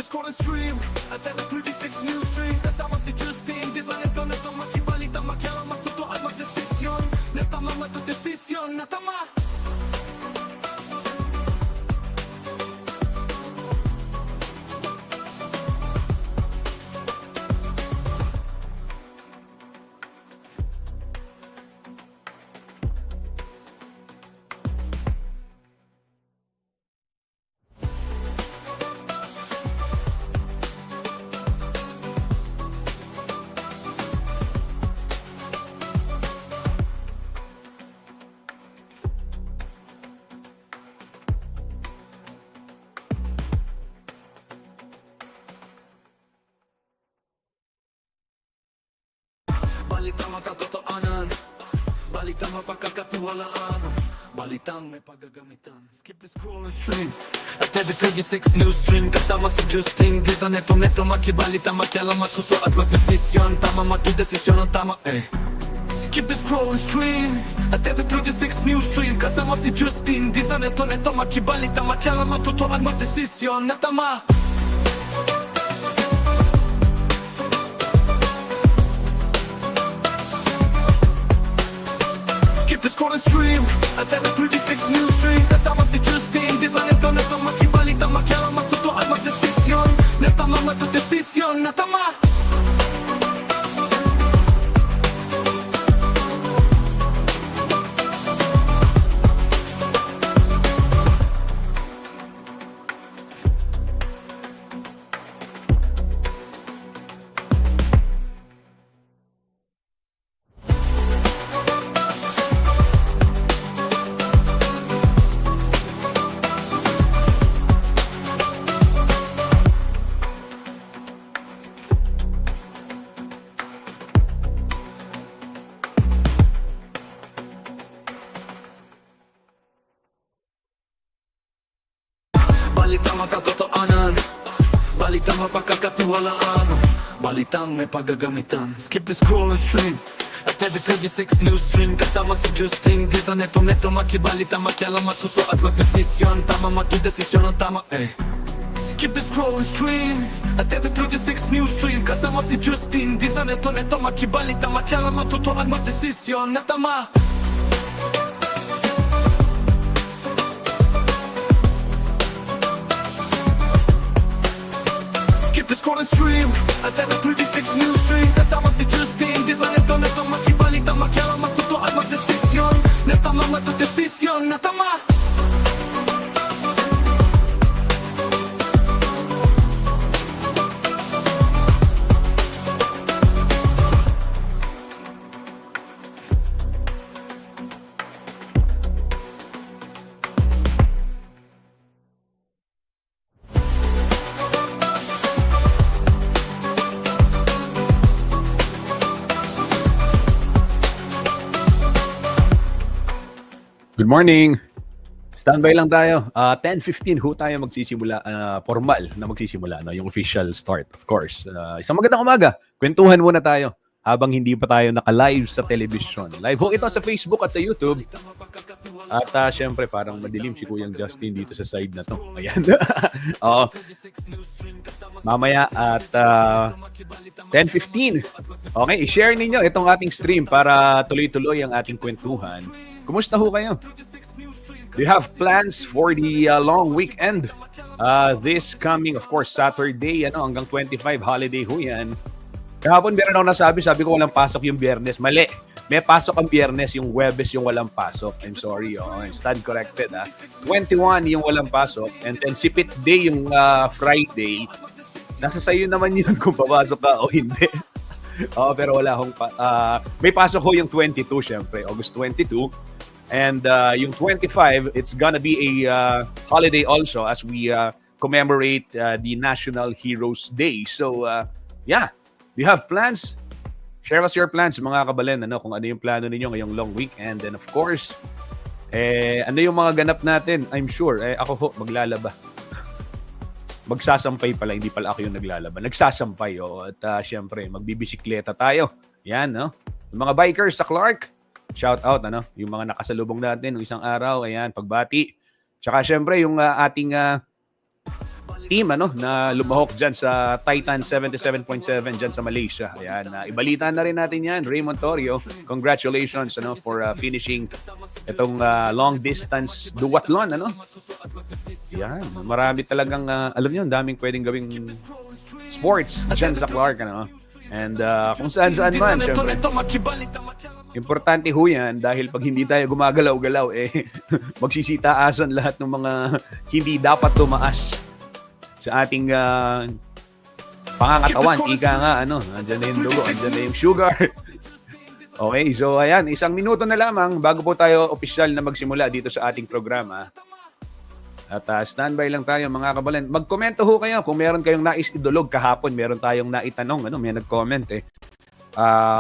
the scroll and stream at every 36 news stream. Kasama si Justin, di sa neto makibalita, makialam, magtuto at magdesisyon. Natama matudesisyon, natama. Balitang makatotoanan, balitang mapagkakatiwalaan, balitang may paggagamitan. Skip the scroll and stream at every 36 news stream. Kasama si Justin, di sa neto makibalita, makialam, matuto at magdesisyon. Tama matudesisyon ang tama Skip the scroll and stream at every 36 news stream. Kasama si Justin, di sa neto makibalita, makialam, matuto at magdesisyon na tama. The scroll and stream at every 36 news stream. Kasama si Justin, di sa neto makibalita, makialam, matuto at magdesisyon. Natama matudesisyon, natama. Balitang makatotoanan, balitang mapagkakatiwalaan, balitang may paggagamitan. Skip the scroll and stream at every 36 news stream. Kasama si Justin, di sa neto makibalita, makialam, matuto at magdesisyon. Tama matudesisyon ang tama Skip the scroll and stream at every 36 news stream. Kasama si Justin, di sa neto makibalita, makialam, matuto at magdesisyon na tama. The scroll and stream at every 36 news stream. Kasama si Justin, di sa neto makibalita, makialam, matuto at magdesisyon. Natama matudesisyon, natama. Good morning! Standby lang tayo. 10:15 ho tayo magsisimula, formal na magsisimula, no? Yung official start, of course. Isang magandang umaga. Kwentuhan muna tayo habang hindi pa tayo naka-live sa television. Live ho ito sa Facebook at sa YouTube. At syempre, parang madilim si Kuyang Justin dito sa side na to. Ayan. Oo. Mamaya at 10:15. Okay, i-share ninyo itong ating stream para tuloy-tuloy ang ating kwentuhan. Kumusta ho kayo? Do you have plans for the long weekend? This coming, of course, Saturday, hanggang 25, holiday ho yan. Kahapon meron ako sabi ko walang pasok yung Biyernes. Mali. May pasok ang Biyernes, yung Huwebes yung walang pasok. I'm sorry, stand corrected. 21 yung walang pasok, and then Sipit Day yung Friday. Nasa sayo naman yun kung papasok ka o hindi. Pero wala akong may pasok ho yung 22, syempre, August 22. And yung 25, it's gonna be a holiday also as we commemorate the National Heroes Day. So, yeah, do you have plans? Share us your plans, mga kabalen, kung ano yung plano ninyo ngayong long weekend. And of course, ano yung mga ganap natin? I'm sure, ako ho, maglalaba. Magsasampay pala, hindi pala ako yung naglalaba. Nagsasampay, at syempre, magbibisikleta tayo. Yan, no? Yung mga bikers sa Clark, shout out, yung mga nakasalubong natin ng isang araw, ayan, pagbati. Tsaka syempre, yung ating team na lumahok dyan sa Titan 77.7 dyan sa Malaysia. Ayan, ibalita na rin natin yan. Raymond Torio, congratulations for finishing itong long distance duathlon. Yan, marami talagang, alam niyo, daming pwedeng gawing sports dyan sa Clark. And kung saan-saan man, syempre. Importante ho yan dahil pag hindi tayo gumagalaw-galaw, magsisitaasan lahat ng mga hindi dapat tumaas sa ating pangangatawan. Ika nga, andyan na yung dugo, andyan na yung sugar. Okay, so ayan, 1 minuto na lamang bago po tayo opisyal na magsimula dito sa ating programa. At standby lang tayo mga kabalan. Magkomento ho kayo kung meron kayong nais idulog. Kahapon meron tayong naitanong, may nag-comment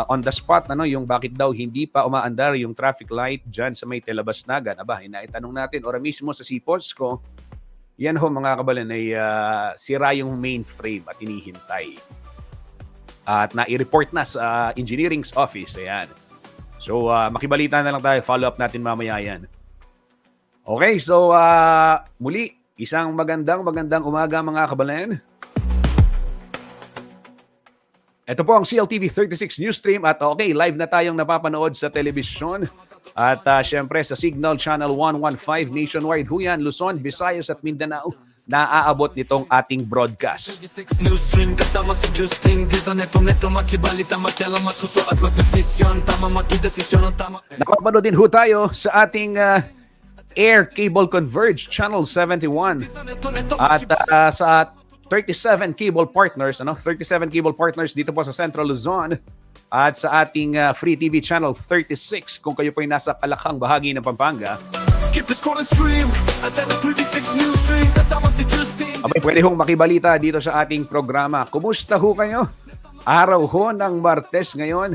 on the spot, yung bakit daw hindi pa umaandar yung traffic light dyan sa may Telabasnagan. Aba, naitanong natin, ora mismo sa Sipolsco, yan ho mga kabalan ay sira yung main frame at hinihintay. At nai-report na sa engineering's office. Ayan. So, makibalita na lang tayo. Follow up natin mamaya yan. Okay, so muli, isang magandang umaga mga kabalan. Ito po ang CLTV 36 News Stream at okay, live na tayong napapanood sa telebisyon. At syempre sa Signal Channel 115 nationwide, Huyan, Luzon, Visayas at Mindanao, naaabot nitong ating broadcast. 36 News Stream kasama si Justin Dizon, neto makibalita, makialam, matuto at magdesisyon, tama makidesisyon, tama. Napapanood din ho tayo sa ating Air Cable Converge Channel 71 at sa 37 cable partners, 37 cable partners dito po sa Central Luzon at sa ating Free TV Channel 36 kung kayo po ay nasa kalakhang bahagi ng Pampanga. Skip the scroll and stream at the 36 News Stream kasama si Justin. Abay, pwede hong makibalita dito sa ating programa. Kumusta ho kayo? Araw ho ng Martes ngayon.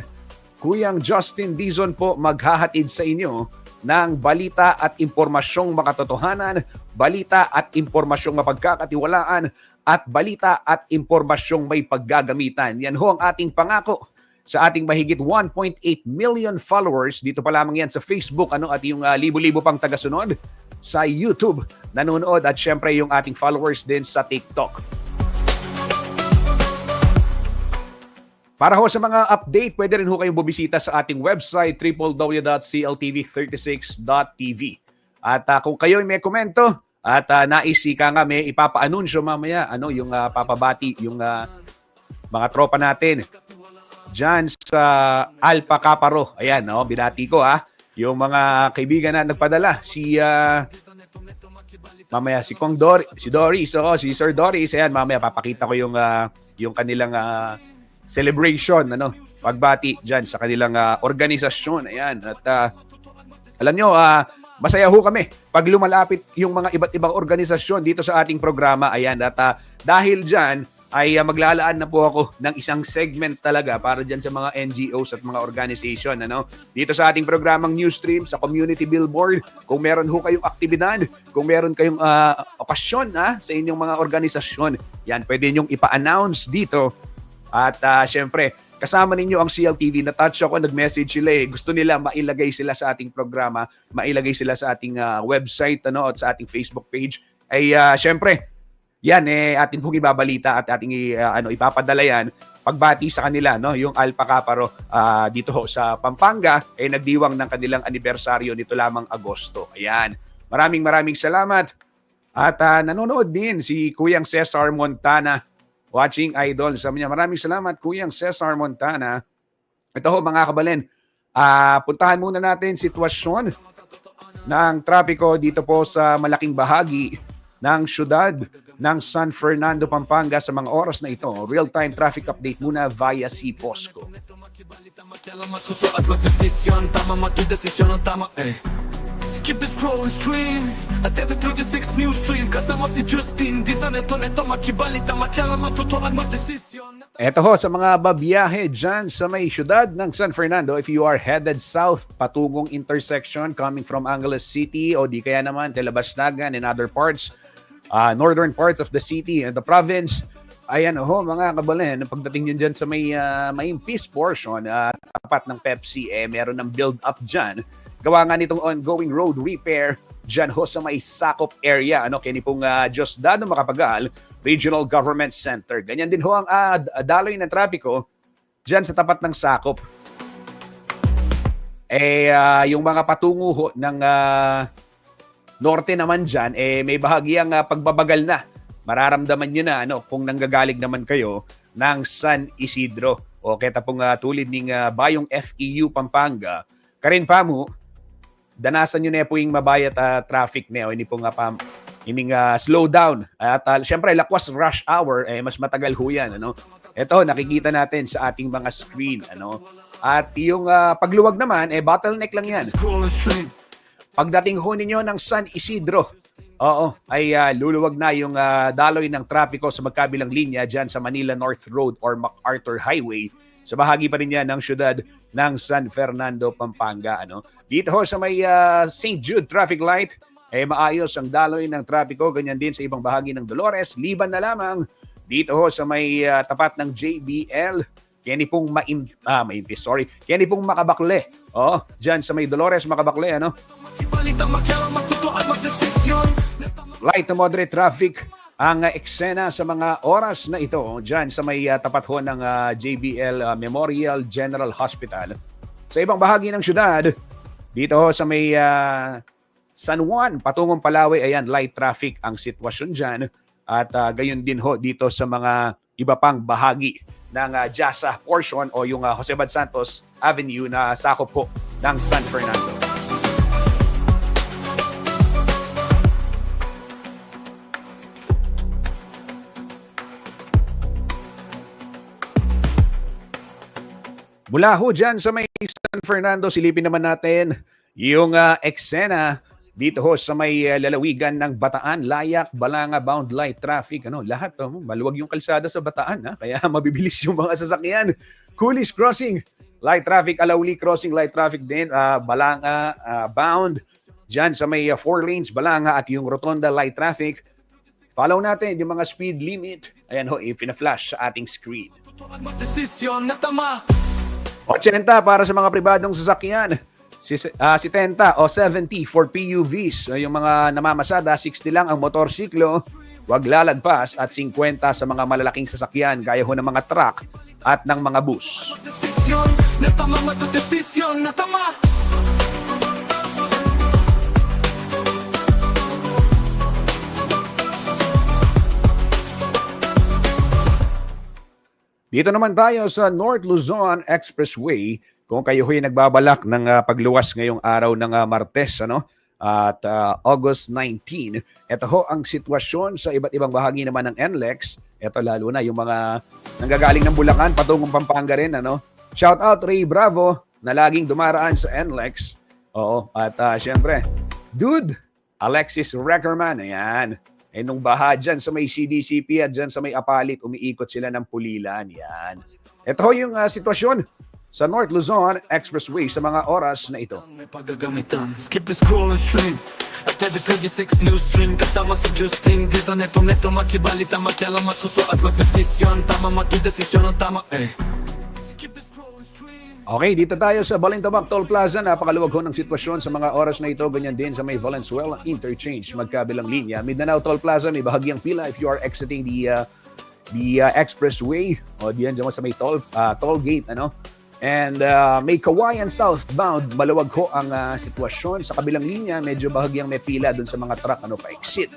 Kuyang Justin Dizon po maghahatid sa inyo ng balita at impormasyong makatotohanan, balita at impormasyong mapagkakatiwalaan, at balita at impormasyong may paggagamitan. Yan ho ang ating pangako sa ating mahigit 1.8 million followers. Dito pa lamang yan sa Facebook at yung libo-libo pang tagasunod sa YouTube nanonood at syempre yung ating followers din sa TikTok. Para ho sa mga update, pwede rin ho kayong bubisita sa ating website www.cltv36.tv. At kung kayo may komento at nais ka nga may ipapaanunsyo mamaya, yung papabati yung mga tropa natin dyan sa Alpha Caparo. Ayan, binati ko yung mga kaibigan na nagpadala. Mamaya si Doris, si Sir Doris. Ayan, mamaya papakita ko yung kanilang celebration, pagbati dyan sa kanilang organisasyon. Ayan, at alam nyo, masaya ho kami pag lumalapit yung mga iba't ibang organisasyon dito sa ating programa. Ayan, at dahil dyan ay maglalaan na po ako ng isang segment talaga para dyan sa mga NGOs at mga organization. Dito sa ating programang Newsstream, sa Community Billboard, kung meron ho kayong aktibidad, kung meron kayong okasyon sa inyong mga organisasyon, yan, pwede nyong ipa-announce dito. At syempre, kasama ninyo ang CLTV. Na-touch ako, nag-message sila gusto nila mailagay sila sa ating programa, mailagay sila sa ating website at sa ating Facebook page. Ay syempre, yan atin pong ibabalita at ating ipapadala yan pagbati sa kanila, yung Alpha Caparo dito sa Pampanga nagdiwang ng kanilang anibersaryo nito lamang Agosto. Ayan. Maraming salamat. At nanonood din si Kuyang Cesar Montana. Watching Idol. Sabi niya, maraming salamat, Kuyang Cesar Montana. Ito ho, mga kabalen. Puntahan muna natin sitwasyon ng trapiko dito po sa malaking bahagi ng syudad ng San Fernando, Pampanga sa mga oras na ito. Real-time traffic update muna via Sipolsco. Skip the scroll and stream at every 36 News Stream kasama si Justin Dizon, neto makibalita, makialam, matuto at magdesisyon. Eto ho, sa mga babiyahe dyan sa may syudad ng San Fernando, if you are headed south patungong intersection coming from Angeles City o di kaya naman Telabasnagan and other parts, northern parts of the city and the province, ayan ho mga kabalen, pagdating nyo dyan sa may peace portion, tapat ng Pepsi, meron ng build up dyan. Gawa nga nitong ongoing road repair dyan ho sa may Sakop area, ano, kini pong Diosdado Macapagal Regional Government Center. Ganyan din ho ang daloy ng trapiko dyan sa tapat ng Sakop. Yung mga patungo ho ng norte naman dyan, may bahagyang pagbabagal na. Mararamdaman nyo na kung nanggagaling naman kayo ng San Isidro. O kaya pong tulid ng Bayong FEU Pampanga, karin pa mo, danasan nyo na po yung mabayat traffic na hindi po ining slow down. At syempre, lakwas rush hour, mas matagal ho yan. Ito, nakikita natin sa ating mga screen. At yung pagluwag naman, bottleneck lang yan. Pagdating ho ninyo ng San Isidro, ay luluwag na yung daloy ng trapiko sa magkabilang linya dyan sa Manila North Road or MacArthur Highway. Sa bahagi pa rin yan ng syudad ng San Fernando, Pampanga. Dito ho sa may St. Jude traffic light, maayos ang daloy ng trapiko. Ganyan din sa ibang bahagi ng Dolores. Liban na lamang dito ho sa may tapat ng JBL. Kaya pong Kaya pong Makabakle. Dyan sa may Dolores, Makabakle. Light to moderate traffic ang eksena sa mga oras na ito dyan sa may tapat ho ng JBL Memorial General Hospital. Sa ibang bahagi ng syudad, dito ho sa may San Juan, patungong Palawe, ayan, light traffic ang sitwasyon dyan. At gayon din ho dito sa mga iba pang bahagi ng Jasa portion o yung Jose Bad Santos Avenue na sakop po ng San Fernando. Mula ho dyan sa may San Fernando, silipin naman natin yung eksena dito ho sa may lalawigan ng Bataan, Layak, Balanga, bound light traffic. Lahat, maluwag yung kalsada sa Bataan. Kaya mabibilis yung mga sasakyan. Coolies Crossing, light traffic. Alauli Crossing, light traffic din. Balanga, bound. Dyan sa may 4 lanes, Balanga at yung Rotonda, light traffic. Follow natin yung mga speed limit. Ayan ho, ipina-flash sa ating screen. 80 para sa mga pribadong sasakyan. 70 o 70 for PUVs. Yung mga namamasada, 60 lang ang motorsiklo. Huwag lalagpas at 50 sa mga malalaking sasakyan gaya ho ng mga truck at ng mga bus. Dito naman tayo sa North Luzon Expressway. Kung kayo ho'y nagbabalak ng pagluwas ngayong araw ng Martes, at August 19, ito ho ang sitwasyon sa iba't ibang bahagi naman ng NLEX. Ito lalo na yung mga nanggagaling ng Bulacan, patungong Pampanga rin. Shout out Ray Bravo na laging dumaraan sa NLEX. At syempre, dude, Alexis Reckerman, ayan. Nung baha dyan sa may CDCP at dyan sa may Apalit, umiikot sila ng Pulilan, yan. Ito ho yung sitwasyon sa North Luzon Expressway sa mga oras na ito. May pagagamitan. Skip the scrolling stream. At every 26 news stream. Kasama si Justin. Di sa neto makibalita. Makialam matuto at magdesisyon. Tama magdesisyon ang tama. Skip the scrolling stream. Okay, dito tayo sa Balintawak Toll Plaza. Napakaluwag ho ng sitwasyon sa mga oras na ito. Ganyan din sa may Valenzuela Interchange. Magkabilang linya. Mindanao Toll Plaza. May bahagyang pila if you are exiting the expressway. O diyan sa may toll gate. And may Kawayan southbound, maluwag ho ang sitwasyon. Sa kabilang linya, medyo bahagyang may pila dun sa mga truck pa-exit.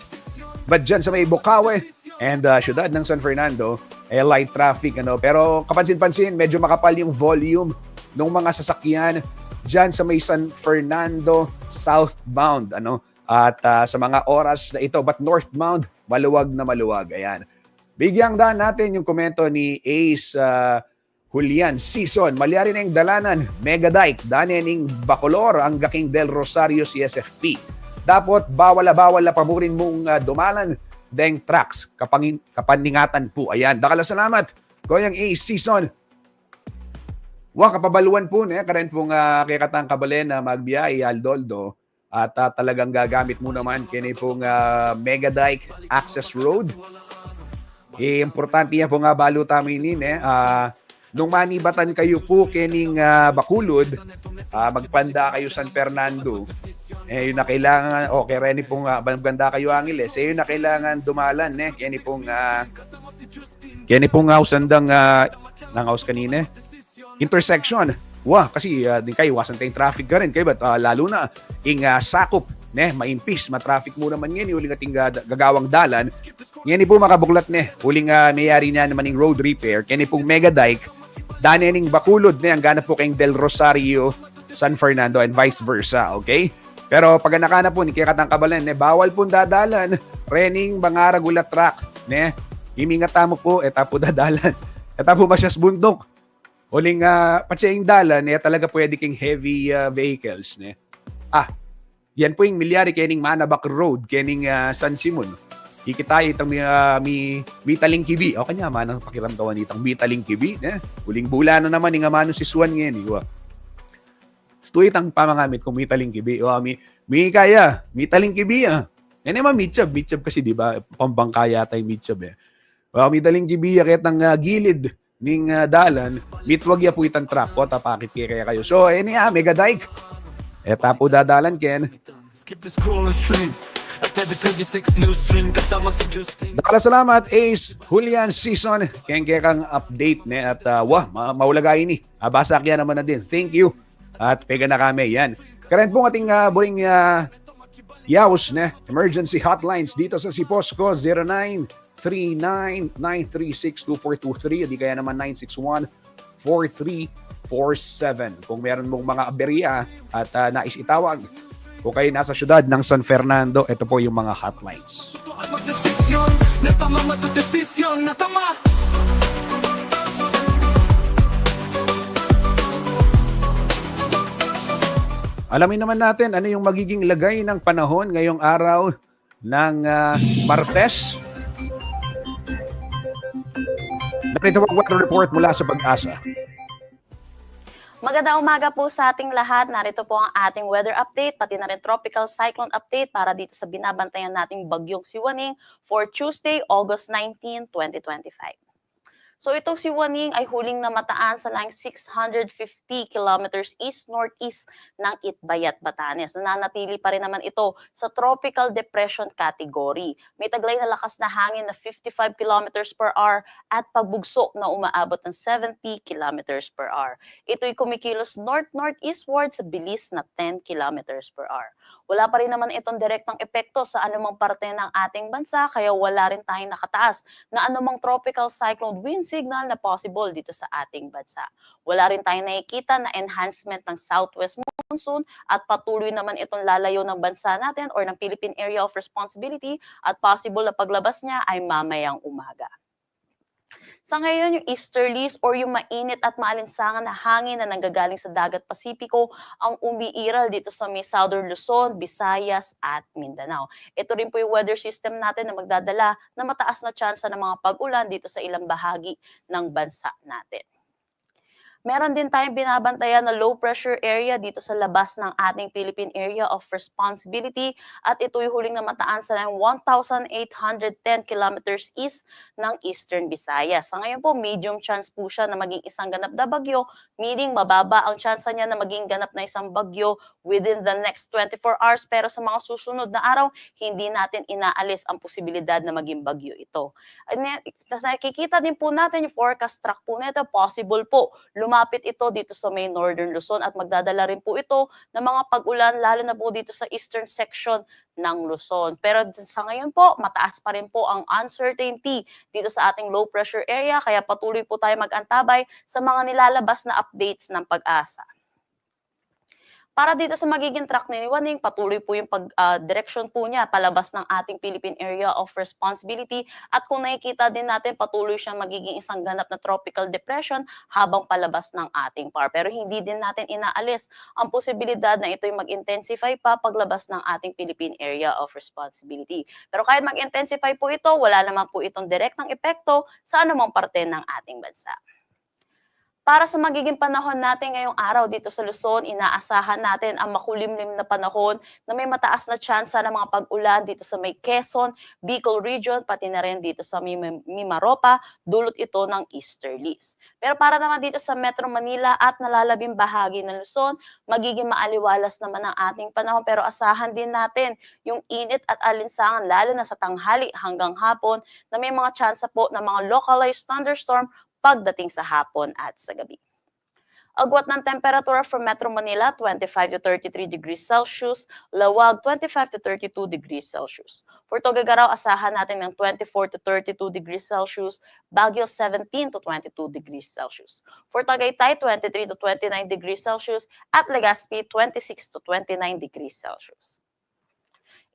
But dyan sa may Bukawe and syudad ng San Fernando, light traffic. Pero kapansin-pansin, medyo makapal yung volume ng mga sasakyan dyan sa may San Fernando southbound. At sa mga oras na ito, but northbound, maluwag na maluwag. Ayan. Bigyang daan natin yung komento ni Ace Julian Season, malyari na yung dalanan, Megadike, danening Bacolor, ang gaking Del Rosario CSFP. Dapat bawal na pamurin mong dumalan, deng tracks, kapaningatan po. Ayan, dakala salamat, Koyang A Season. Kapabaluan po, karen pong kikatang kabalen na magbiyay, Aldoldo, at talagang gagamit mo naman kini pong Megadike Access Road. Importante yan po nga balutamin nung manibatan kayo po kining Bacolod, magpanda kayo San Fernando. Yun na kailangan, okay rin pong maganda kayo Angeles, yun na kailangan dumalan, kaya ni pong usandang ng house kanina, intersection. Wah, kasi din kayo, iwasan tayong traffic ka rin, kayo, lalo na sakop, maimpis, matraffic mo naman ngayon, uling ating gagawang dalan, ngayon po makabuklat uling mayari niya naman yung road repair, kaya pong mega dike, danening Bacolod ang ganap po kayong Del Rosario, San Fernando, and vice versa, okay? Pero pag nakana po, ni kikatang kabalan, bawal pong dadalan, rening bangarag ulat track, imingata mo po, etapo dadalan, etapo masyas bundok, uling patsayang dalan, talaga pwede king heavy vehicles, yan po yung milyari kening Manabak Road, kening San Simon, ikitay itang Mitaling Kibi, o kanya manang pakiramtawan itang Mitaling Kibi, uling bula na naman, nga mano si Swan ngayon, Tuit ang pamangamit kung Mitaling Kibi. Mitaling Kibi. Yan naman Mitchab kasi di ba pambangkaya tayo Mitchab Mitaling Kibi kahit ang gilid ning dalan, mitwag ya puitan truck po tapakit kaya kayo. So mega dike. Tapo dadalan ken. Skip the scrolling stream. At every 26 new stream kasama si Justin. Salamat Ace Julian Season. Kaya kang update at maulagay ni. Basa kaya naman na din. Thank you. At pega na kami, yan. Karen pong ating buring yaws, emergency hotlines dito sa Siposco, 0939-936-2423, di kaya naman 961-4347. Kung meron mong mga aberya at nais itawag, kung kayo nasa syudad ng San Fernando, ito po yung mga hotlines. Magdesisyon na tama, matudesisyon na tama. Alamin naman natin ano yung magiging lagay ng panahon ngayong araw ng Martes. Narito ang weather report mula sa Pag-asa. Magandang umaga po sa ating lahat. Narito po ang ating weather update, pati na rin tropical cyclone update para dito sa binabantayan nating bagyong Siwaning for Tuesday, August 19, 2025. So itong si Waning ay huling namataan sa laing 650 kilometers east-northeast ng Itbayat, Batanes. Nananatili pa rin naman ito sa tropical depression category. May taglay na lakas na hangin na 55 kilometers per hour at pagbugso na umaabot ng 70 kilometers per hour. Ito'y kumikilos north-northeastward sa bilis na 10 kilometers per hour. Wala pa rin naman itong direktang epekto sa anumang parte ng ating bansa, kaya wala rin tayong nakataas na anumang tropical cyclone wind signal na possible dito sa ating bansa. Wala rin tayong nakikita na enhancement ng southwest monsoon at patuloy naman itong lalayo ng bansa natin or ng Philippine Area of Responsibility at possible na paglabas niya ay mamayang umaga. Sa ngayon, yung easterlies or yung mainit at maalinsangan na hangin na nanggagaling sa dagat Pasipiko ang umiiral dito sa may Southern Luzon, Visayas at Mindanao. Ito rin po yung weather system natin na magdadala na mataas na tsansa ng mga pag-ulan dito sa ilang bahagi ng bansa natin. Meron din tayong binabantayan na low pressure area dito sa labas ng ating Philippine Area of Responsibility at ito'y huling namataan sa 1,810 kilometers east ng Eastern Visayas. Sa ngayon po, medium chance po siya na maging isang ganap na bagyo, meaning mababa ang chance niya na maging ganap na isang bagyo within the next 24 hours. Pero sa mga susunod na araw, hindi natin inaalis ang posibilidad na maging bagyo ito. Nakikita din po natin yung forecast track po nito, possible po lumapit ito dito sa may Northern Luzon at magdadala rin po ito ng mga pag-ulan lalo na po dito sa eastern section ng Luzon. Pero sa ngayon po, mataas pa rin po ang uncertainty dito sa ating low pressure area kaya patuloy po tayo mag-antabay sa mga nilalabas na updates ng Pag-asa. Para dito sa magiging track ni Waning, patuloy po yung direction po niya palabas ng ating Philippine Area of Responsibility at kung nakikita din natin patuloy siyang magiging isang ganap na tropical depression habang palabas ng ating par. Pero hindi din natin inaalis ang posibilidad na ito'y mag-intensify pa paglabas ng ating Philippine Area of Responsibility. Pero kahit mag-intensify po ito, wala naman po itong direktang epekto sa anumang parte ng ating bansa. Para sa magiging panahon natin ngayong araw dito sa Luzon, inaasahan natin ang makulimlim na panahon na may mataas na tsansa ng mga pag-ulan dito sa may Quezon, Bicol Region, pati na rin dito sa Mimaropa, dulot ito ng easterlies. Pero para naman dito sa Metro Manila at nalalabing bahagi ng Luzon, magiging maaliwalas naman ang ating panahon pero asahan din natin yung init at alinsangan lalo na sa tanghali hanggang hapon na may mga tsansa po ng mga localized thunderstorm pagdating sa hapon at sa gabi. Agwat ng temperatura for Metro Manila, 25 to 33 degrees Celsius, Lawag, 25 to 32 degrees Celsius. For Tuguegarao, asahan natin ng 24 to 32 degrees Celsius, Baguio, 17 to 22 degrees Celsius. For Tagaytay, 23 to 29 degrees Celsius, at Legazpi, 26 to 29 degrees Celsius.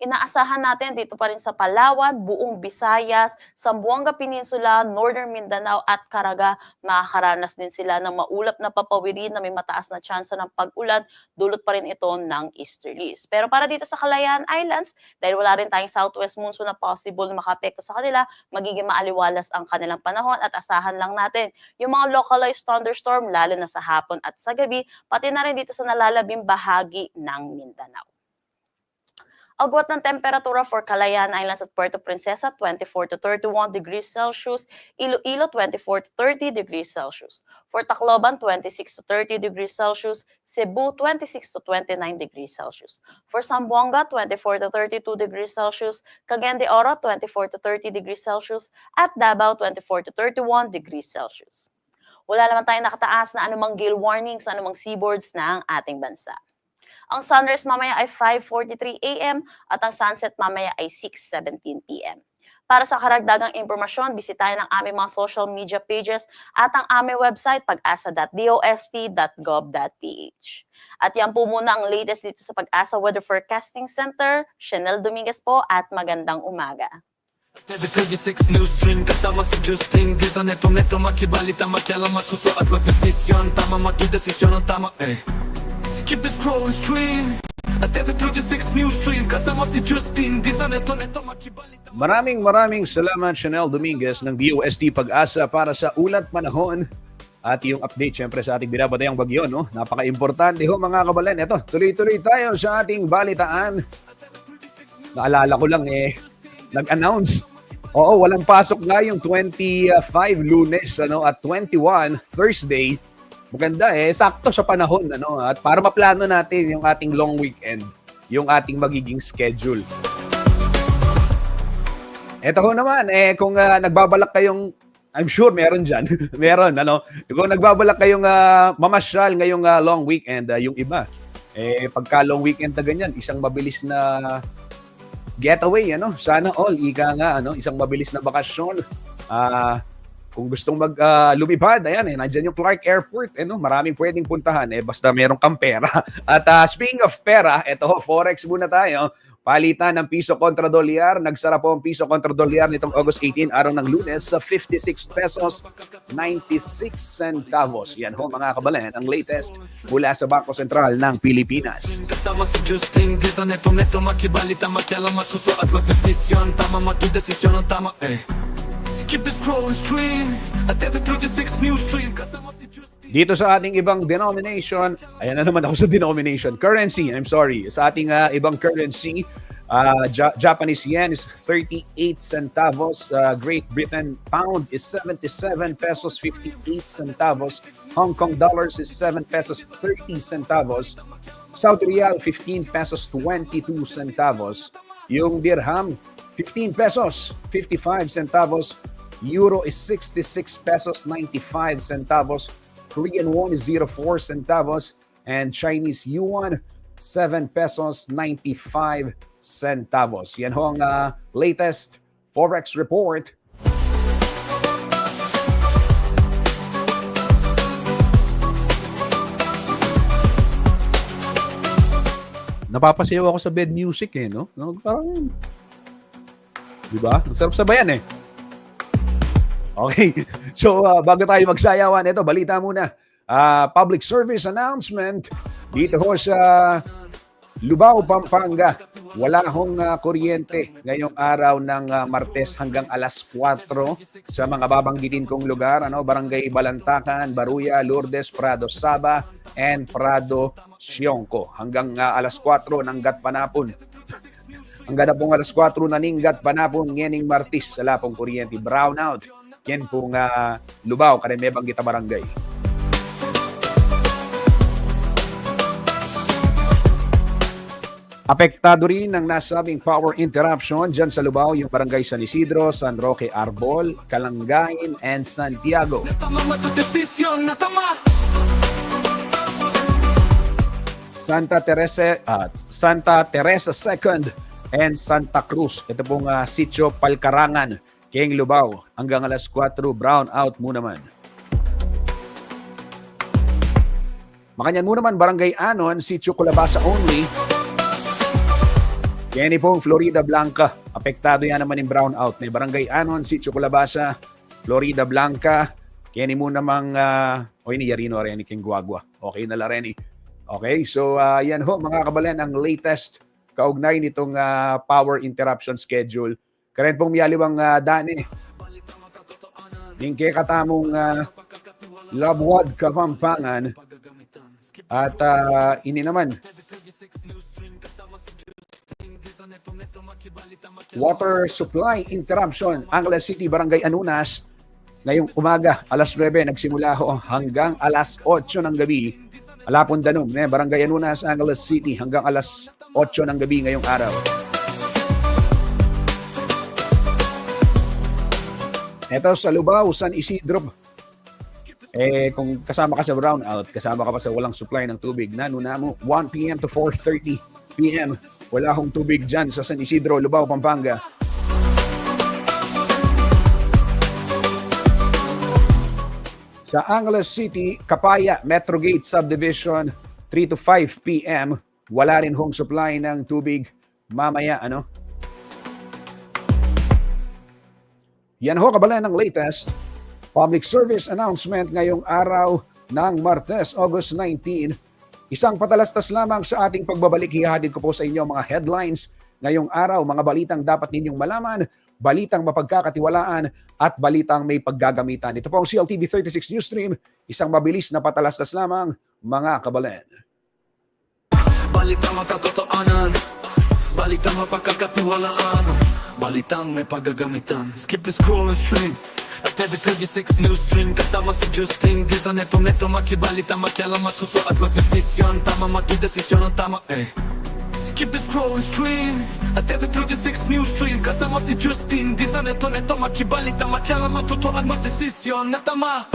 Inaasahan natin dito pa rin sa Palawan, buong Visayas, Zamboanga Peninsula, Northern Mindanao at Caraga, makakaranas din sila ng maulap na papawirin na may mataas na tsansa ng pag-ulan, dulot pa rin ito ng easterlies. Pero para dito sa Kalayaan Islands, dahil wala rin tayong southwest monsoon na possible na makapekto sa kanila, magiging maaliwalas ang kanilang panahon at asahan lang natin yung mga localized thunderstorm lalo na sa hapon at sa gabi, pati na rin dito sa nalalabing bahagi ng Mindanao. Agwat ng temperatura for Kalayaan Islands at Puerto Princesa, 24 to 31 degrees Celsius, Iloilo, 24 to 30 degrees Celsius. For Tacloban, 26 to 30 degrees Celsius, Cebu, 26 to 29 degrees Celsius. For Zamboanga, 24 to 32 degrees Celsius, Cagayan de Oro, 24 to 30 degrees Celsius, at Davao, 24 to 31 degrees Celsius. Wala naman tayong nakataas na anumang gale warning sa anumang seaboards ng ating bansa. Ang sunrise mamaya ay 5:43 a.m. at ang sunset mamaya ay 6:17 p.m. Para sa karagdagang impormasyon, bisitahin ang aming mga social media pages at ang aming website pag-asa.dost.gov.ph. At yan po muna ang latest dito sa Pag-asa Weather Forecasting Center. Chanel Dominguez po at magandang umaga. TV36 News Stream kasama si Justin Di sa neto makibalita makialam matuto at magdesisyon Tama magdesisyon ang tama Skip the scrolling stream at TV36 News Stream kasama si Justin Di sa neto makibalita. Maraming salamat Chanel Dominguez ng DOST Pag-asa para sa ulat panahon at yung update syempre sa ating binabatayang bagyo, no? Napaka-importante ho mga kabalen. Ito, tuloy-tuloy tayo sa ating balitaan. Naalala ko lang nag-announce. Oo, walang pasok nga yung 25 Lunes at 21 Thursday. Maganda sakto sa panahon at para maplano natin yung ating long weekend, yung ating magiging schedule. Ito ho naman kung nagbabalak kayong I'm sure meron diyan. Meron Kung nagbabalak kayong mamasyal ngayong long weekend, yung iba pagka long weekend na ganyan, isang mabilis na getaway, sana all, ika nga, isang mabilis na bakasyon. Kung gustong lumipad, ayan, nandyan yung Clark Airport, maraming pwedeng puntahan, basta merong kang pera. At speaking of pera, eto ho, Forex muna tayo. Palitan ng piso kontra dolyar. Nagsara po ang piso kontra dolyar nitong August 18, araw ng Lunes, sa 56 pesos 96 centavos. Yan ho mga kabalen, ang latest mula sa Bangko Sentral ng Pilipinas. Kasama si Justin Di sa neto makibalita makialam matuto at magdesisyon Tama magdesisyon ang tama Skip the scrolling stream at TV36 News Stream kasama si Justin. Dito sa ating ibang denomination, ayan na naman ako sa denomination, currency, I'm sorry, sa ating ibang currency, Japanese yen is 38 centavos, Great Britain pound is 77 pesos 58 centavos, Hong Kong dollars is 7 pesos 30 centavos, Saudi Riyal 15 pesos 22 centavos, yung dirham 15 pesos 55 centavos, Euro is 66 pesos 95 centavos, Korean won is 04 centavos, and Chinese yuan 7 pesos 95 centavos. Yan ho ang latest Forex report. Napapasayaw ako sa bed music no? Parang, di ba? Ang sarap sabayan Okay, so bago tayo magsayawan, ito, balita muna. Public service announcement dito ho sa Lubao, Pampanga, wala hong kuryente ngayong araw ng Martes hanggang alas 4 sa mga babanggitin kong lugar, Barangay Balantakan, Baruya, Lourdes, Prado Saba, and Prado Siongco. Hanggang alas 4 ng Gatpanapon. Hanggang na pong alas 4 na Ninggat Panapon, ngening Martis, sa lapong kuryente. Brownout. Yan pong Lubao, Karimebang Gita Barangay. Apektado rin ng nasabing power interruption dyan sa Lubao, yung Barangay San Isidro, San Roque Arbol, Kalangain, and Santiago. Santa Teresa 2nd and Santa Cruz. Ito pong Sitio Palkarangan, King Lubao. Hanggang alas 4, brown out mo naman. Makanyan mo naman, Barangay Anon, Sitio Colabasa only. Kenny pong Florida Blanca. Apektado yan naman yung brown out. May Barangay Anon, Sitio Colabasa, Florida Blanca. Kenny mo namang, ni Yarino Areni, King Guagua. Okay na la Reni. Okay, so yan ho mga kabalan ang latest kaugnay nitong power interruption schedule. Karen pong miyaliwang dani. Ningke katamong Labuad, Kapampangan. At ini naman water supply interruption, Angeles City, Barangay Anunas. Ngayong umaga, alas 9 nagsimula ho hanggang alas 8 ng gabi. Alapon Danom, Barangay Anunas, Angeles City, hanggang alas 8 ng gabi ngayong araw. Ito sa Lubao, San Isidro. Kung kasama ka sa brownout, kasama ka pa sa walang supply ng tubig, nanuna mo 1 p.m. to 4:30 p.m. Wala akong tubig dyan sa San Isidro, Lubao, Pampanga. Sa Angeles City, Kapaya, Metro Gate Subdivision, 3 to 5 p.m. Wala rin hong supply ng tubig mamaya, Yan ho, kabalan ng latest public service announcement ngayong araw ng Martes, August 19. Isang patalastas lamang sa ating pagbabalik. Hihatid ko po sa inyo mga headlines ngayong araw, mga balitang dapat ninyong malaman, balitang mapagkakatiwalaan, at balitang may paggagamitan. Ito po ang CLTV 36 Newsstream, isang mabilis na patalastas lamang, mga kabalan. Balitang makatotoanan, balitang mapagkakatiwalaan, balitang may paggagamitan. Skip the scroll and stream at every 36 Newsstream. Kasama si Justin Di sa neto makibalita, makialam, matuto at magdesisyon. Tama, matudesisyon ang tama, Skip the scroll and stream at every 36 Newsstream. Kasama si Justin Di sa neto makibalita, makialam, matuto at magdesisyon na tama.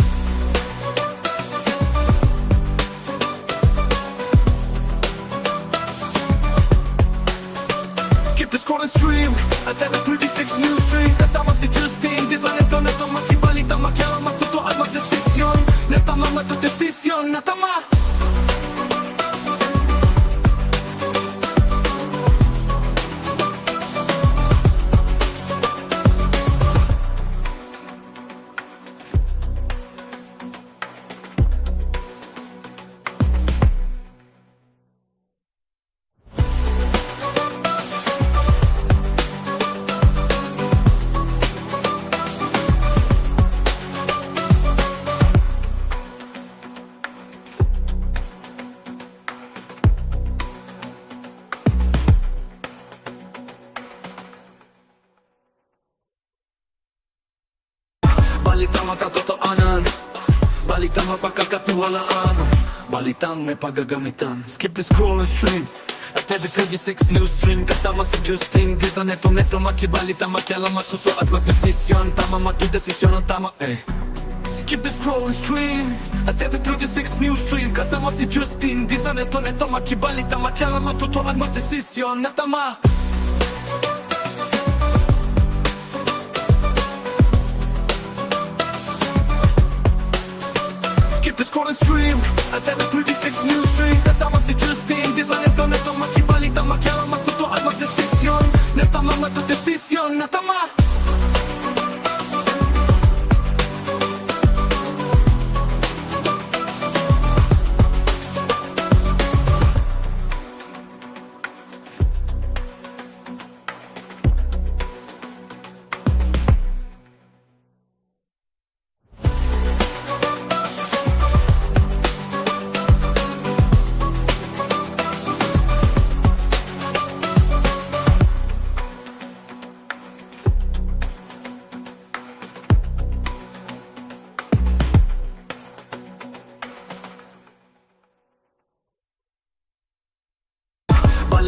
Skip the scroll and stream at every 36 Newsstream. Kasama si Justin Di sa neto makibalita, makialam, matuto at magdesisyon na tama, matudesisyon na tama. Balitang makatotoanan, balitang mapagkakatiwalaan, balitang may paggagamitan. Skip the scroll and stream at every 36 Newsstream. Kasama si Justin Di sa neto makibalita, makialam, matuto at magdesisyon. Tama, matudesisyon ang tama, Skip the scroll and stream at every 36 Newsstream. Kasama si Justin Di sa neto makibalita, makialam, matuto at magdesisyon na tama. The scroll and stream at every 36 Newsstream. Kasama si Justin Di sa neto makibalita, makialam, matuto at magdesisyon na tama, matudesisyon na tama.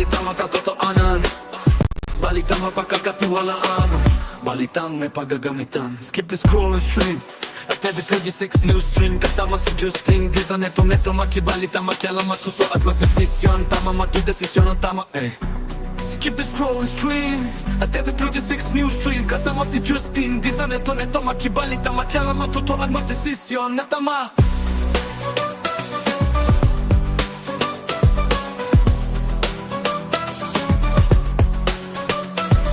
Balitang makatotoanan, balitang mapagkakatiwalaan, balitang may paggagamitan. Skip the scroll and stream at every 36 news stream. Kasama si Justin Di sa neto makibalita, makialam, matuto at magdesisyon. Tama, magdesisyon ang tama, Skip the scroll and stream at every 36 news stream. Kasama si Justin Di sa neto makibalita, makialam, matuto at magdesisyon na tama.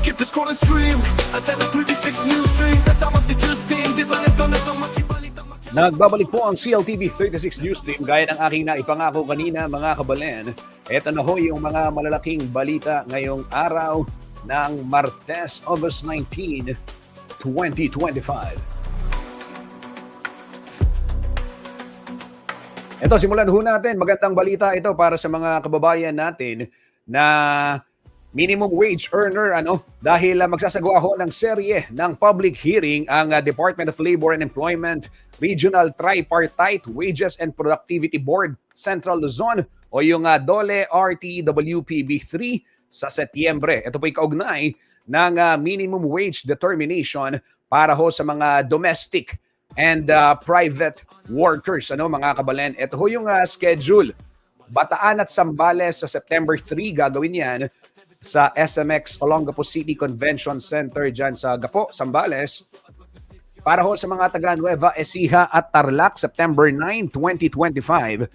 Skip the scroll and stream at every 36 news stream. Kasama si Justin Di sa neto makibalita. Nagbabalik po ang CLTV 36 Newsstream gaya ng aking naipangako kanina mga kabalen. Ito na ho yung mga malalaking balita ngayong araw ng Martes, August 19, 2025. Ito, simulan ho natin. Magandang balita ito para sa mga kababayan natin na minimum wage earner dahil magsasagawa ho ng serye ng public hearing ang Department of Labor and Employment Regional Tripartite Wages and Productivity Board Central Luzon o yung DOLE RTWPB3 sa Setyembre. Ito po'y kaugnay ng minimum wage determination para ho sa mga domestic and private workers. Mga kabalen, ito ho yung schedule. Bataan at Zambales sa September 3 gagawin yan sa SMX Olongapo City Convention Center dyan sa Gapo, Zambales. Para ho sa mga taga Nueva Ecija at Tarlac, September 9, 2025.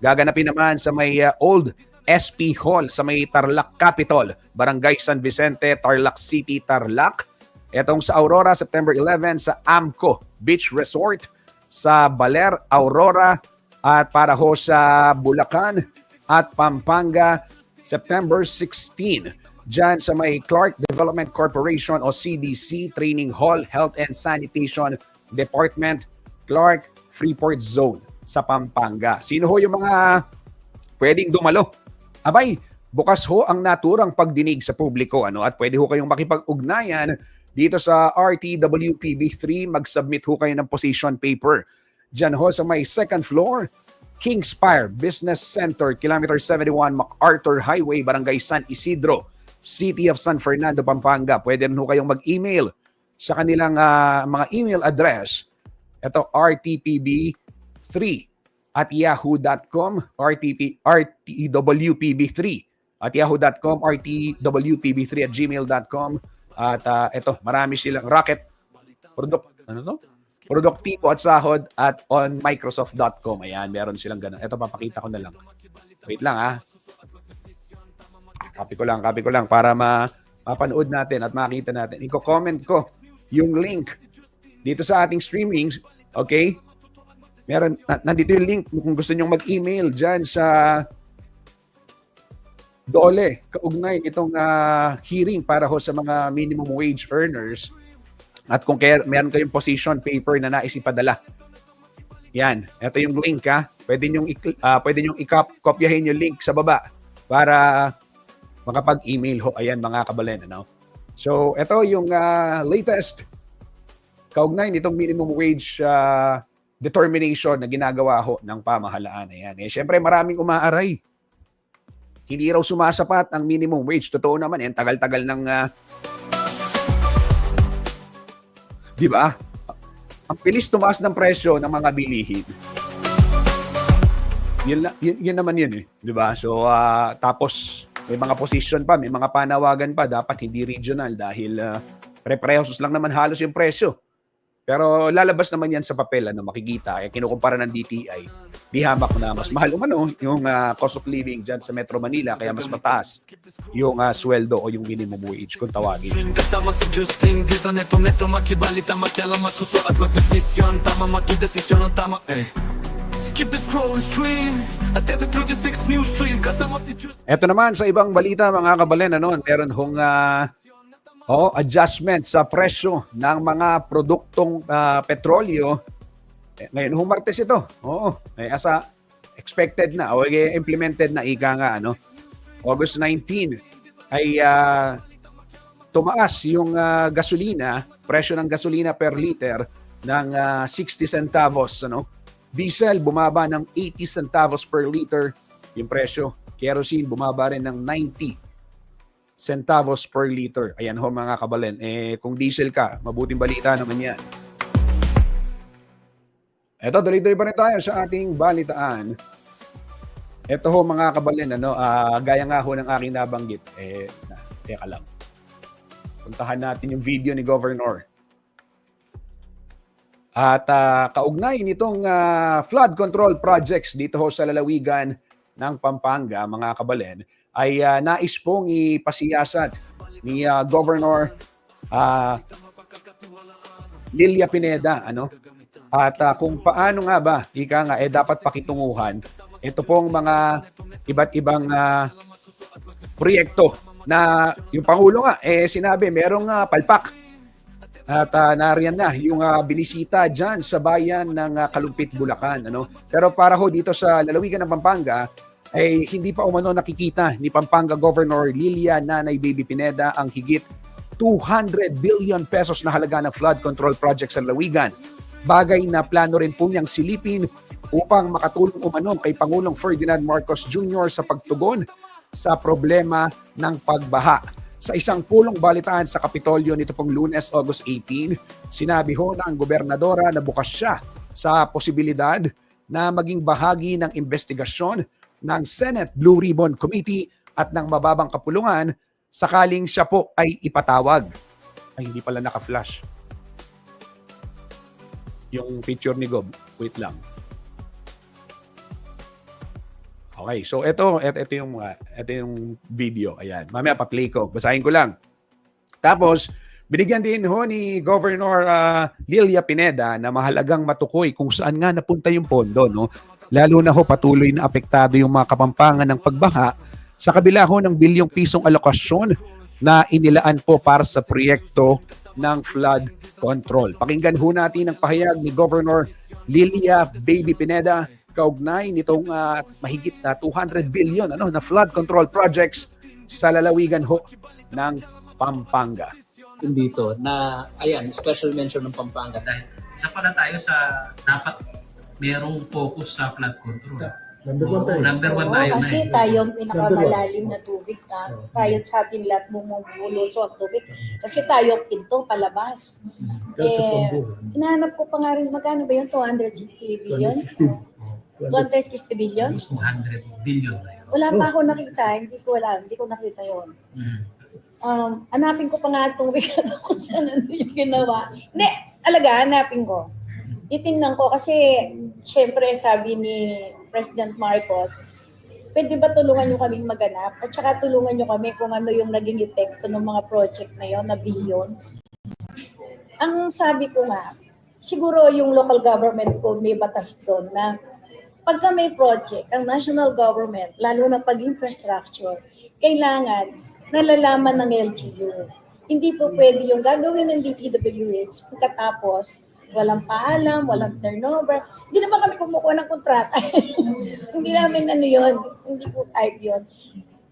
Gaganapin naman sa may Old SP Hall sa may Tarlac Capitol, Barangay San Vicente, Tarlac City, Tarlac. Etong sa Aurora, September 11 sa Amco Beach Resort sa Baler, Aurora. At para ho sa Bulacan at Pampanga, September 16, dyan sa may Clark Development Corporation o CDC Training Hall, Health and Sanitation Department, Clark Freeport Zone sa Pampanga. Sino ho yung mga pwedeng dumalo? Abay, bukas ho ang naturang pagdinig sa publiko at pwede ho kayong makipag-ugnayan dito sa RTWPB3. Mag-submit ho kayo ng position paper. Dyan ho sa may second floor, Kingspire Business Center, Kilometer 71, MacArthur Highway, Barangay San Isidro, City of San Fernando, Pampanga. Pwede rin ho kayong mag-email sa kanilang mga email address. Ito, rtpb3 at yahoo.com, rtwpb3 at yahoo.com, rtwpb3 at gmail.com. At ito, marami silang rocket produktibo at sahod at on Microsoft.com. Ayan, meron silang ganun. Ito, papakita ko na lang. Wait lang Copy ko lang para mapanood natin at makita natin. Iko-comment ko yung link dito sa ating streaming. Okay? Meron, nandito yung link kung gusto nyong mag-email dyan sa DOLE. Kaugnay itong hearing para ho sa mga minimum wage earners. At kung meron kayong position paper na nais ipadala, yan. Ito yung link Pwede nyong i-copyahin yung link sa baba para makapag-email ho. Ayan mga kabalen. So, ito yung latest kaugnay nitong minimum wage determination na ginagawa ho ng pamahalaan. Ayan. Siyempre maraming umaaray. Hindi raw sumasapat ang minimum wage. Totoo naman, tagal-tagal ng di ba? Ang bilis tumaas ng presyo ng mga bilihin. Yun naman yun di ba? So, tapos may mga position pa, may mga panawagan pa, dapat hindi regional dahil pre-prehos lang naman halos yung presyo. Pero lalabas naman yan sa papel, makikita. Kinukumpara ng DTI. Di hamak na mas mahal yung cost of living dyan sa Metro Manila, kaya mas mataas yung sweldo o yung minimum wage kung tawagin. Kasama si Justin Di sa neto makibalita, makialam, matuto at magdesisyon. Tama, magdesisyon ang tama, Skip the scroll and stream at every 36 news stream. Kasama si Justin. Ito naman sa ibang balita mga kabalen, meron hong adjustment sa presyo ng mga produktong petrolyo. Ngayon, Martes ito. As expected na o implemented na ika nga. August 19 ay tumaas yung gasolina, presyo ng gasolina per liter ng 60 centavos. Diesel bumaba ng 80 centavos per liter yung presyo. Kerosene bumaba rin ng 90 centavos per liter. Ayan ho mga kabalen. Kung diesel ka, mabuting balita naman yan. Eto, tuloy-tuloy pa rin tayo sa ating balitaan. Ito ho mga kabalen, gaya nga ho ng aking nabanggit. Teka lang. Puntahan natin yung video ni Governor. At kaugnay nitong flood control projects dito ho sa lalawigan ng Pampanga, mga kabalen, ay nais pong ipasiyasat ni Governor Lilia Pineda. At kung paano nga ba, dapat pakitunguhan ito pong mga iba't ibang proyekto na yung Pangulo nga, sinabi merong palpak. At nariyan na yung binisita dyan sa bayan ng Kalumpit, Bulacan. Pero para ho dito sa lalawigan ng Pampanga, ay hindi pa umano nakikita ni Pampanga Governor Lilia Nanay Baby Pineda ang higit 200 billion pesos na halaga ng flood control project sa lalawigan. Bagay na plano rin po niyang silipin upang makatulong umano kay Pangulong Ferdinand Marcos Jr. sa pagtugon sa problema ng pagbaha. Sa isang pulong balitaan sa Kapitolyo nito pong Lunes, August 18, sinabi ho ng gobernadora na bukas siya sa posibilidad na maging bahagi ng investigasyon ng Senate Blue Ribbon Committee at ng mababang kapulungan sakaling siya po ay ipatawag. Ay, hindi pala naka-flash yung picture ni Gob. Wait lang. Okay, so ito yung video. Ayan, mamaya pa-play ko. Basahin ko lang. Tapos, binigyan din ho ni Governor Lilia Pineda na mahalagang matukoy kung saan nga napunta yung pondo, Lalo na ho patuloy na apektado yung mga Kapampangan ng pagbaha sa kabila ho ng bilyong pisong alokasyon na inilaan po para sa proyekto ng flood control. Pakinggan ho natin ang pahayag ni Governor Lilia Baby Pineda kaugnay nitong mahigit na 200 billion na flood control projects sa lalawigan ho ng Pampanga. Dito na ayan, special mention ng Pampanga dahil isa pala tayo sa dapat merong focus sa flood control. Number one tayo. Kasi tayo ang pinakamalalim na tubig tayo sa atin lahat bumubuloso ang tubig. Kasi tayo ang pinto palabas. Hinahanap ko pa nga rin magkano ba yun? 260 billion? 260 billion? 200 billion na yun. Wala pa ako nakita. Hindi ko nakita yun. Hanapin ko pa nga itong wikado kung saan ano yung ginawa. Hindi, hanapin ko. Titingnan ko kasi syempre sabi ni President Marcos, pwede ba tulungan nyo kaming maganap at saka tulungan nyo kami kung ano yung naging epekto ng mga project na yon na billions. Ang sabi ko nga, siguro yung local government ko may batas doon na pagka may project, ang national government, lalo na pag-infrastructure, kailangan nalalaman ng LGU. Hindi po pwede yung gagawin ng DPWH pagkatapos walang paalam, walang turnover. Hindi naman kami kumukuha ng kontrata. Hindi namin yun. Hindi po type yun.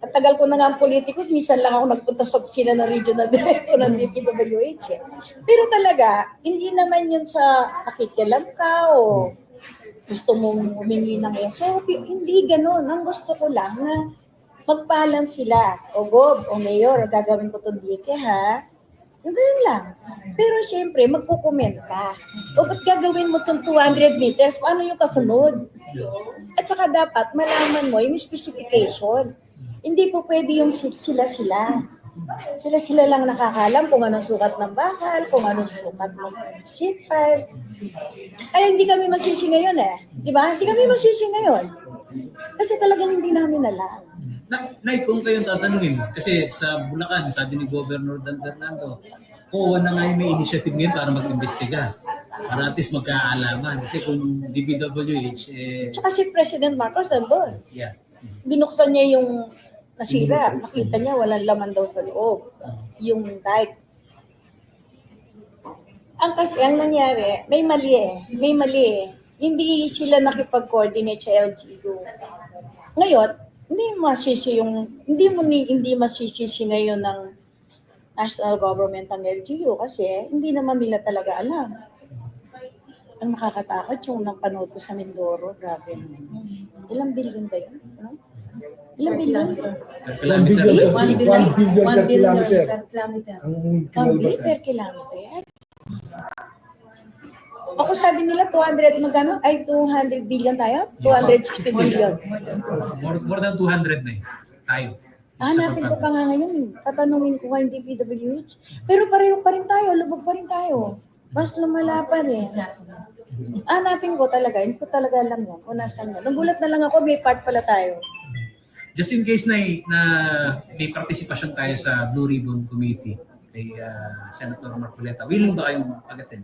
At tagal ko na nga ang politikus, minsan lang ako nagpunta sa opisina ng regional director ng DPWH. Pero talaga, hindi naman yun sa nakikialam ka o gusto mong humingi ng SOP. Hindi ganun. Ang gusto ko lang na magpaalam sila. O Gob, o Mayor, gagawin ko itong dike ha. Ganun lang. Pero syempre, magkukomment ka. O ba't gagawin mo itong 200 meters? Paano yung kasunod? At saka dapat malaman mo yung specification. Hindi po pwede yung sila-sila. Sila-sila lang nakakalam kung anong sukat ng bakal, kung anong sukat ng sheet pipe. Ay, hindi kami masisi ngayon Di ba? Hindi kami masisi ngayon. Kasi talagang hindi namin alam. Nay, kung kayong tatanungin, kasi sa Bulacan, sabi ni Governor Dan Fernando, COA na nga yung may initiative ngayon para mag-imbestiga. Para at least magkaalaman. Kasi kung DPWH, Tsaka si President Marcos nandun. yeah. Binuksan niya yung nasira. Nakita niya walang laman daw sa loob. Yung type. Ang nangyari, may mali. Hindi sila nakipag-coordinate sa LGU. Ngayon, hindi masisisi ngayon ng national government ang LGU kasi hindi naman nila talaga alam. Ang nakakatakot yung napanood ko sa Mindoro, grabe. Ilang billion ba yun? Ilang billion? Per 1 kilometer. billion, 1 1 billion per kilometer. per kilometer. Ang 1 pinalabas billion per kilometer. Ako sabi nila 200 magkano? Ay 200 billion tayo? 260 billion. More than 200 na eh. Tayo. Hanapin ko pa nga ngayon. Tatanungin ko kay DPWH. Pero pareho pa rin tayo. Lubog pa rin tayo. Mas lumala pa rin. Hanapin ko talaga. Hindi ko talaga alam yan kung nasaan yan. Nagulat na lang ako. May part pala tayo. Just in case na may participation tayo sa Blue Ribbon Committee kay Senator Marcoleta, willing ba kayong agatin?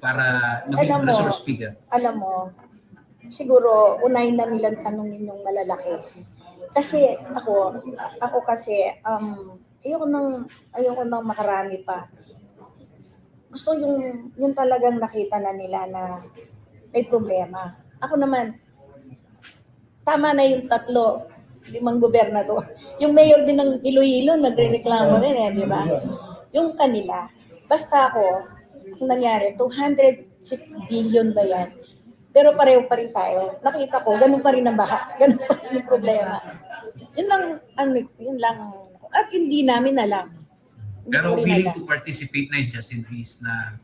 Para maging Alam mo, resource speaker. Alam mo, siguro unahin na nilang tanongin yung malalaki. Kasi ako kasi ayoko nang makarami pa. Gusto yung talagang nakita na nila na may problema. Ako naman, tama na yung 5 gobernador. Yung mayor din ng Iloilo nagrereklamo rin di ba? Yung kanila. Basta ako, ang nangyari, 200 billion ba yan? Pero pareho pa rin tayo. Nakita ko, ganun pa rin ang baha. Ganun pa rin yung problema. Yun lang. At hindi namin alam. Pero willing to participate na just in case na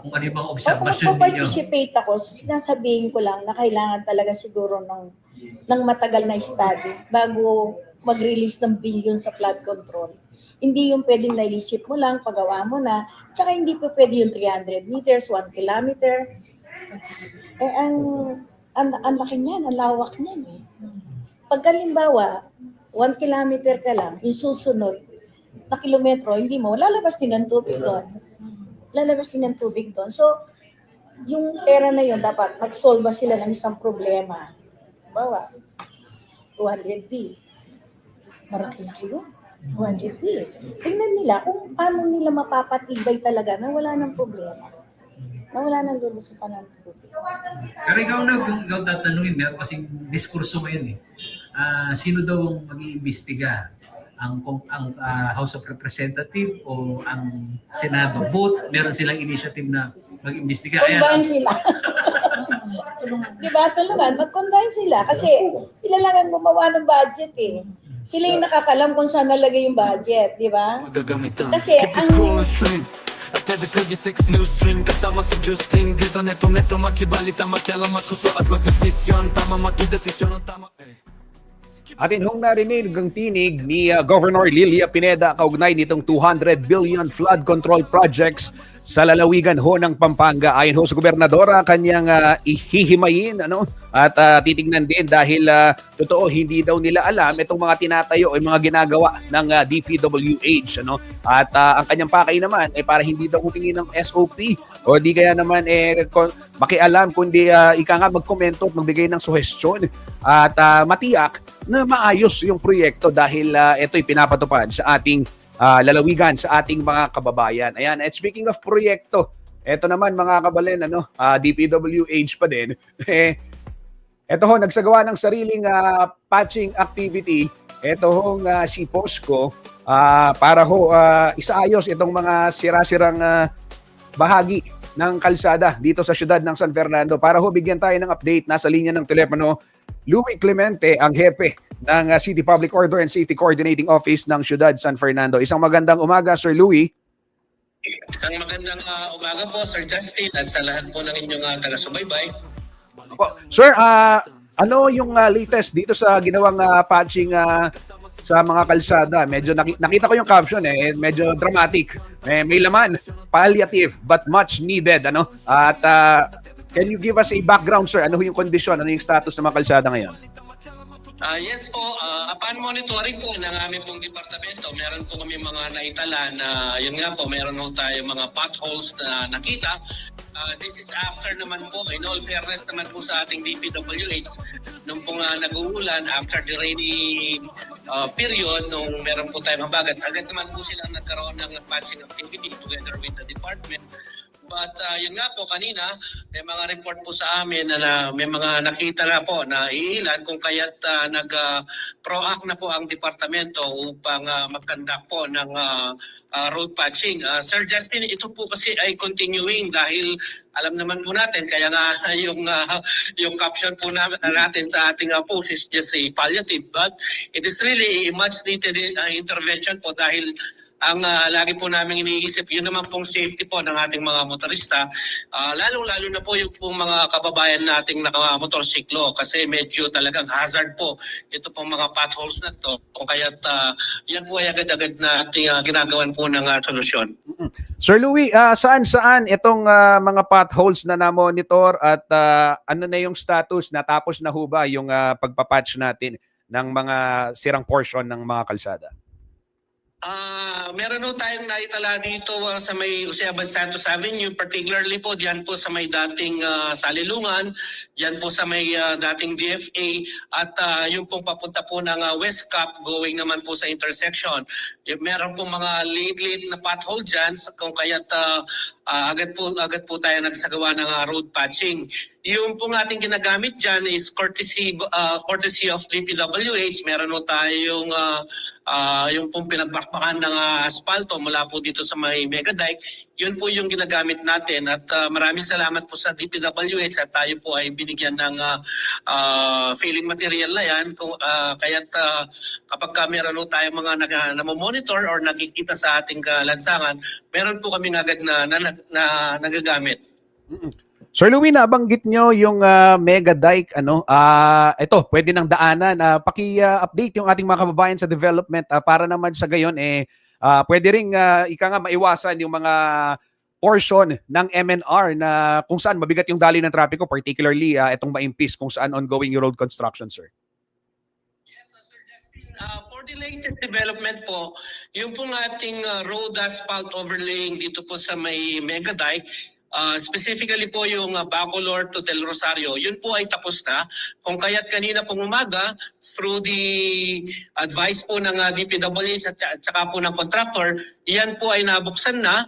kung ano yung mga observation Kung ninyo. participate ako, sinasabihin ko lang na kailangan talaga siguro ng matagal na study bago mag-release ng billion sa flood control. Hindi yung pwedeng naisip mo lang, pagawa mo na, tsaka hindi pa pwede yung 300 meters, 1 kilometer. Ang laki niyan, ang lawak niyan eh. Pagkalimbawa, 1 kilometer ka lang, yung susunod na kilometro, hindi mo, lalabas din ng tubig doon. So, yung pera na yun, dapat mag-solve sila ng isang problema. Bawa, 200D. Maraki-laki yun. 200D. Tingnan nila kung paano nila mapapatibay talaga na wala ng problema. Na wala nang lulusutan ng tubig. Pero ikaw tatanungin, meron kasing diskurso ngayon eh. Sino daw ang mag-iimbestiga? Ang House of Representatives o ang Senado? Both, meron silang initiative na mag-imbestiga. Combine sila. Diba? Tulungan, mag-combine sila. Kasi sila lang ang gumawa ng budget eh. Sila yung nakakalam kung saan nalagay yung budget, di ba? Pagagamitan. Kasi Skip the ang- scrolling stream. At every 36 news stream kasama sa Justin Di sa neto makibalita makialam matuto at magdesisyon. Tama magdesisyon ang tama. Atin hong narinig ang tinig ni Governor Lilia Pineda kaugnay nitong 200 billion flood control projects sa lalawigan ho ng Pampanga. Ayon ho sa gobernadora, kanyang ihihimayin at titignan din dahil totoo hindi daw nila alam itong mga tinatayo o mga ginagawa ng DPWH. At ang kanyang pakay naman ay para hindi daw humingi ng SOP o di kaya naman makialam kundi ika nga magkomento at magbigay ng suhestyon at matiyak na maayos yung proyekto dahil ito'y pinapatupad sa ating lalawigan, sa ating mga kababayan. Ayan, at speaking of proyekto, eto naman mga kabalen, DPWH pa din. Eto ho, nagsagawa ng sariling patching activity. Eto hong si POSCO para ho isaayos itong mga sira-sirang bahagi ng kalsada dito sa siyudad ng San Fernando. Para ho bigyan tayo ng update, nasa linya ng telepono Louie Clemente, ang hepe ng City Public Order and Safety Coordinating Office ng Siyudad San Fernando. Isang magandang umaga, Sir Louie. Isang magandang umaga po, Sir Justin, at sa lahat po ng inyong taga-subaybay. Sir, ano yung latest dito sa ginawang patching sa mga kalsada? Medyo nakita ko yung caption medyo dramatic. May laman, palliative but much needed. At can you give us a background, sir? Ano yung kondisyon? Ano yung status ng mga kalsada ngayon? Yes po, upon monitoring po ng aming pong departamento, meron po kami mga naitala na yun nga po, meron po tayo mga potholes na nakita. This is after naman po, in all fairness naman po sa ating DPWH, nung pong nag-uulan, after the rainy period, nung meron po tayong habagat, agad naman po silang nagkaroon ng patching activity together with the department. But yun nga po kanina, may mga report po sa amin na may mga nakita na po na iilan kung kaya't nag-proact na po ang departamento upang mag-conduct po ng road patching. Sir Justin, ito po kasi ay continuing dahil alam naman po natin, kaya nga yung caption po natin sa ating post is just a palliative, but it is really a much needed intervention po dahil ang lagi po namin iniisip, yun naman pong safety po ng ating mga motorista, lalong-lalo na po yung pong mga kababayan nating nakamotorsiklo kasi medyo talagang hazard po ito pong mga potholes na to. Kung kaya't yan po ay agad-agad na ating ginagawan po ng solusyon. Sir Louie, saan-saan itong mga potholes na na-monitor at ano na yung status? Natapos na ho ba yung pagpapatch natin ng mga sirang portion ng mga kalsada? Meron po tayong naitala dito sa may Useaban Santos Avenue, particularly po diyan po sa may dating Salilungan, diyan po sa may dating DFA at yung pong papunta po ng West Cap going naman po sa intersection. Meron po mga late na pothole diyan kung kaya't agad po tayo nagsagawa ng road patching. Yung pong ating ginagamit dyan is courtesy of DPWH. Meron po tayong yung pong pinagbakbakan ng asfalto mula po dito sa may Megadike. Yun po yung ginagamit natin at maraming salamat po sa DPWH at tayo po ay binigyan ng filling material na yan. Kaya't kapag meron po tayong mga namomonitor or nakikita sa ating lansangan, meron po kami agad na nagagamit. Sir Louie, nabanggit nyo yung Mega Dike, ito, pwede nang daanan. Paki-update yung ating mga kababayan sa development para naman sa gayon, pwede rin maiwasan yung mga portion ng MNR na kung saan mabigat yung daloy ng trapiko, particularly itong Maimpis kung saan ongoing yung road construction, sir. Yes, Sir Justin. For the latest development po, yung pong ating road asphalt overlaying dito po sa may Mega Dike, specifically po yung Bacolor to Del Rosario, yun po ay tapos na. Kung kaya't kanina pong umaga, through the advice po ng DPWH at saka po ng contractor, yan po ay nabuksan na.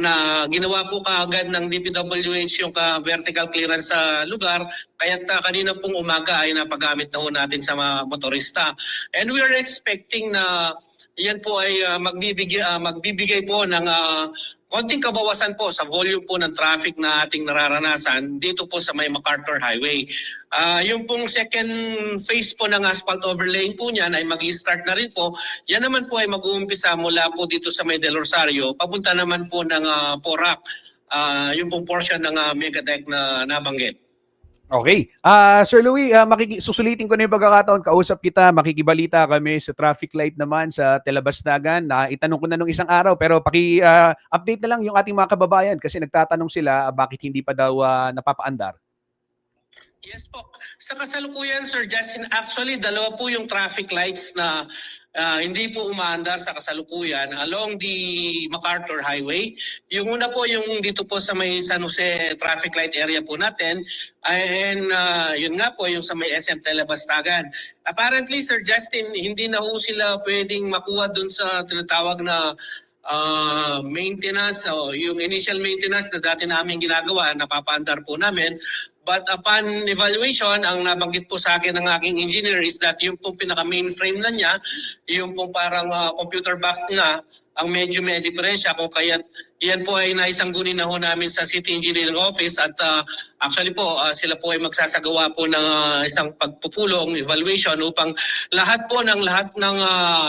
Na ginawa po kaagad ng DPWH yung vertical clearance sa lugar, kaya't kanina pong umaga ay napagamit na ho natin sa mga motorista. And we are expecting na yan po ay magbibigay po ng konting kabawasan po sa volume po ng traffic na ating nararanasan dito po sa may MacArthur Highway. Yung pong second phase po ng asphalt overlaying po niyan ay mag-i-start na rin po. Yan naman po ay mag-uumpisa mula po dito sa may Del Rosario, papunta naman po ng Porac, yung pong portion ng Megadike na nabanggit. Okay. Sir Louie, susulitin ko na yung pagkakataon. Kausap kita, makikibalita kami sa traffic light naman sa Telabasnagan. Itanong ko na nung isang araw, pero update na lang yung ating mga kababayan kasi nagtatanong sila bakit hindi pa daw napapaandar. Yes po. Sa kasalukuyan, Sir Justin, actually dalawa po yung traffic lights na hindi po umaandar sa kasalukuyan along the MacArthur Highway. Yung una po yung dito po sa may San Jose traffic light area po natin, and yun nga po yung sa may SM Telabasnagan. Apparently, Sir Justin, hindi na ho sila pwedeng makuha dun sa tinatawag na maintenance o yung initial maintenance na dati namin ginagawa, napapaandar po namin. But upon evaluation, ang nabanggit po sa akin ng aking engineer is that yung pong pinaka-mainframe na niya, yung pong parang computer box na, ang medyo may diferensya. Kung kaya yan po ay naisanggunin na ho namin sa City Engineering Office at actually po sila po ay magsasagawa po ng isang pagpupulong, evaluation upang lahat ng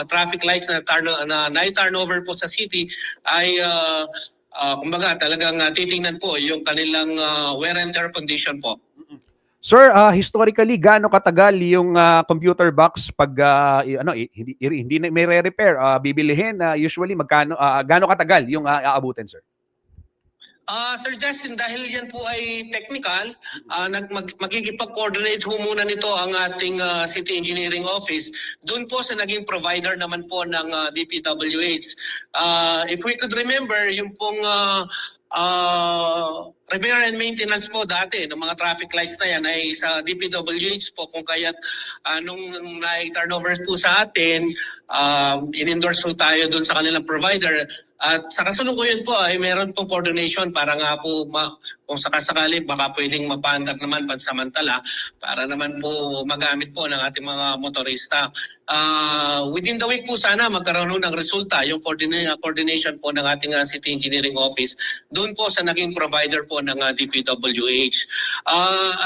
traffic lights na na-turnover po sa city ay kumbaga talagang titingnan po yung kanilang wear and tear condition po. Sir, historically gaano katagal yung computer box pag hindi na may re-repair, bibilihin usually gaano katagal yung aabutin, sir? Sir Justin, dahil yan po ay technical, magkikipag-coordinate ho muna nito ang ating City Engineering Office doon po sa naging provider naman po ng DPWH. If we could remember, yung pong repair and maintenance po dati ng mga traffic lights na yan ay sa DPWH po, kung kaya't nung na-turnover po sa atin, in-endorse po tayo dun sa kanilang provider. At sa kasalukuyan po ay meron pong coordination para nga po kung sakasakali baka pwedeng mapaandar naman pansamantala para naman po magamit po ng ating mga motorista. Within the week po sana magkaroon ng resulta yung coordination po ng ating City Engineering Office doon po sa naging provider po ng DPWH.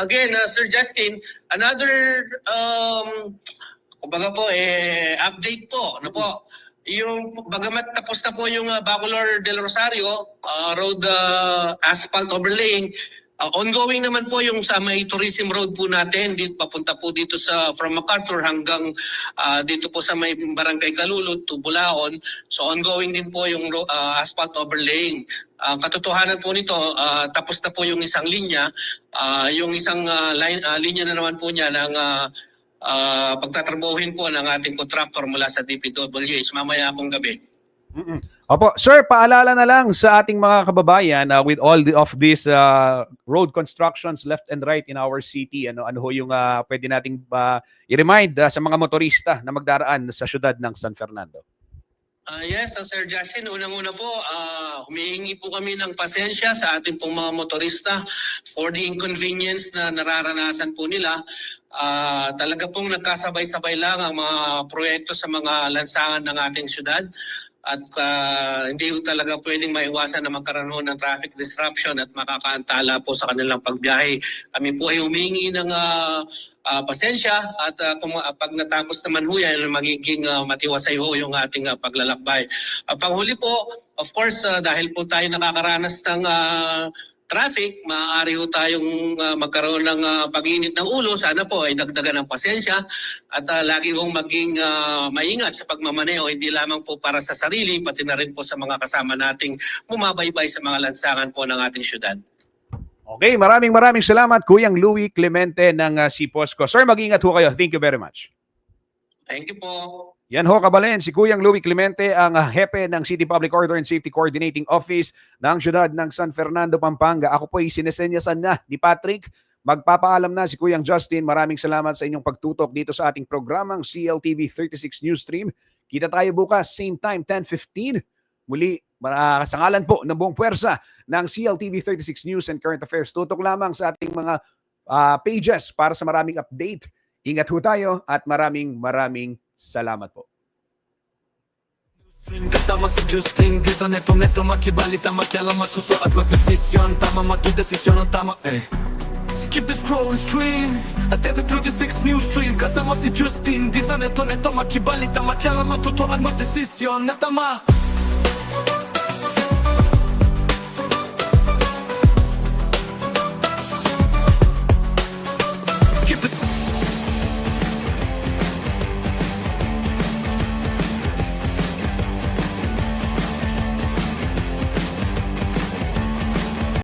Again, Sir Justin, another kumbaga po update po, ano po? Yung bagamat tapos na po yung Bacolor del Rosario road asphalt overlaying, ongoing naman po yung sa may tourism road po natin dito papunta po dito sa from MacArthur hanggang dito po sa may Barangay Calulot to Bulaon. So ongoing din po yung asphalt overlaying. Katotohanan po nito, tapos na po yung isang linya, yung isang linya na naman po niya ng pagtatrabahuhin po ng ating contractor mula sa DPWH mamaya pong gabi. Opo, sir, paalala na lang sa ating mga kababayan with all of these road constructions left and right in our city, ano ho yung pwede nating i-remind sa mga motorista na magdaraan sa syudad ng San Fernando? Yes, Sir Justin, unang-una po, humihingi po kami ng pasensya sa ating pong mga motorista for the inconvenience na nararanasan po nila. Talaga pong nagkasabay-sabay lang ang mga proyekto sa mga lansangan ng ating syudad. At hindi po talaga pwedeng maiwasan na magkaroon ng traffic disruption at makakaantala po sa kanilang pagbiyahe. Kami po ay humingi ng pasensya at kung pag natapos naman ho yan, magiging matiwasay ho yung ating paglalakbay. Panghuli po, of course, dahil po tayo nakakaranas ng traffic, maaari ho tayong magkaroon ng pag-init ng ulo. Sana po ay dagdagan ng pasensya at lagi hong maging maingat sa pagmamaneho, hindi lamang po para sa sarili, pati na rin po sa mga kasama nating bumabaybay sa mga lansangan po ng ating syudad. Okay, maraming salamat Kuyang Louie Clemente ng CPOSCO. Sir, mag-ingat ho kayo. Thank you very much. Thank you po. Yan ho, kabalen, si Kuyang Louie Clemente, ang hepe ng City Public Order and Safety Coordinating Office ng siyudad ng San Fernando, Pampanga. Ako po ay sinesenyasan na ni Patrick. Magpapaalam na si Kuyang Justin. Maraming salamat sa inyong pagtutok dito sa ating programang CLTV 36 News Stream. Kita tayo bukas, same time, 10:15. Muli, sa ngalan po ng buong puwersa ng CLTV 36 News and Current Affairs. Tutok lamang sa ating mga pages para sa maraming update. Ingat ho tayo at maraming salamat po. Kasama si Justin Disa neto makibalita makialam matuto at magdesisyon tama magdesisyon ang tama Skip the scrolling stream at every 36 news stream kasama si Justin Disa neto makibalita makialam matuto at magdesisyon na tama